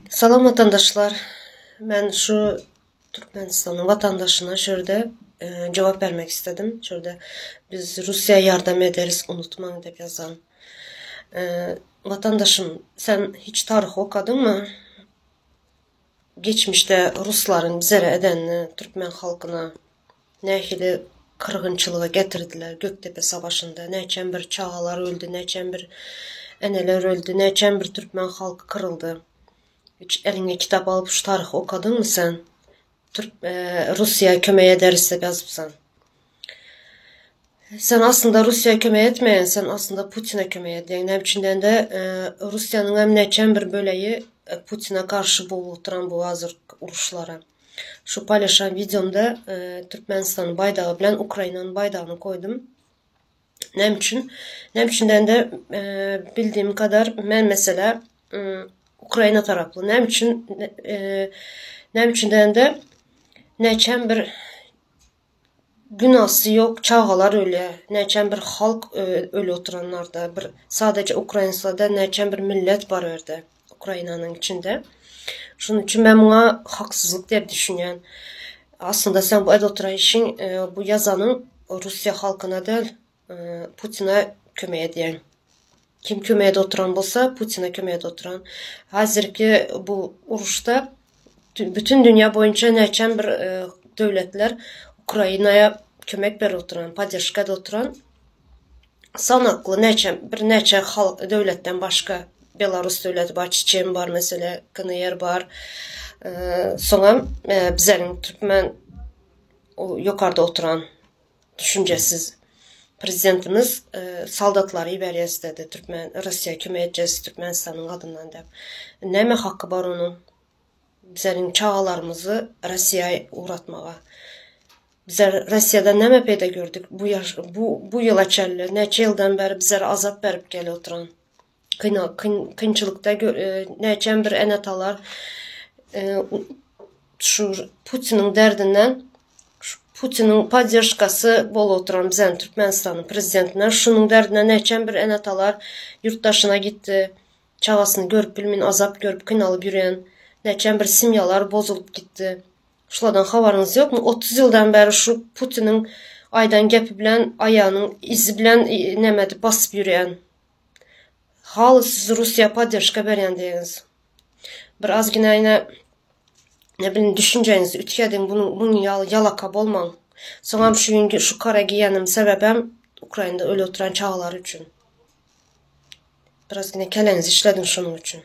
Salam vatandaşlar. Ben şu Türkmenistan'ın vatandaşına şöyle cevap vermek istedim. Şöyle biz Rusya'ya yardım ederiz unutmayın deyip yazan. Vatandaşım, sen hiç tarih okudun mu? Geçmişte Rusların bizlere edenini Türkmen halkına nehili kırgınçılığı getirdiler. Göktepe Savaşı'nda neçen bir çağalar öldü, neçen bir eneler öldü, neçen bir Türkmen halkı kırıldı. Hiç eline kitap alıp şu tarih okudun mu sen? Rusya'ya kömeğe ederiz de yazıpsan. Sen aslında Rusya'ya kömeğe etmeyen, sen aslında Putin'e kömeğe ediyorsun. Hem içinden de Rusya'nın hem neçen bir böleği Putin'e karşı oturan bu hazır uruşlara. Şu paylaşan videomda Türkmenistan'ın baydağı bilen Ukrayna'nın baydağını koydum. Nem için? Nem içinden de bildiğim kadar ben mesela Ukrayna taraflı. Nem içinden de neçen bir günahsı yok, çağalar öyle, neçen bir halk öyle oturanlarda, sadece Ukrayna'da neçen bir millet var orada, Ukrayna'nın içinde. Şunun için ben buna haksızlık diye düşünüyorum. Aslında sen bu oturan işin bu yazanın Rusya halkına değil, Putin'e kömeğe ediyor. Kim kömeğe oturan olsa Putin'e kömeğe oturan. Hazır ki bu uruşta bütün dünya boyunca neçen bir devletler Ukrayna'ya kömek ver oturan, поддержкада oturan sanaklı neçe halk devletten başka Belarus devleti var, Çiçen var mesela, Kınıyer var. Sonra bizlerin Türkmen yukarıda oturan düşüncesiz prezidentimiz saldatları iberiye istedi. Rusya kömək edeceğiz Türkmenistan'ın adından deyip. Neme hakkı var onun? Bizlerin çağalarımızı Rusya'ya uğratmağa. Bizler Rusya'da neme peyda gördük bu yıl açarlı. Neçe yıldan beri bizlere azap verip gel oturan. Kınçılıkta neçen bir enetalar şu Putin'in derdinden Putin'in поддержкасы bol oturan bizden Türkmenistan'ın prezidentinden şunun derdine neçen bir enetalar yurttaşına gitti. Çağasını görüp bilmin azap görüp kınalıp yürüyen neçen bir simyalar bozulup gitti. Şulardan haberiniz yok mu? 30 yıldan beri şu Putin'in aydan gepi bilen ayağının izi bilen nemedi basıp yürüyen. Halı siz Rusya поддержка veren deyiniz. Biraz yine ne bileyim düşüncenizi ütkedin, bunun yalaka olmam. Sonra şu kara giyenim sebebim Ukrayna'da öyle oturan çağlar için. Biraz yine kelenizi işledin şunun için.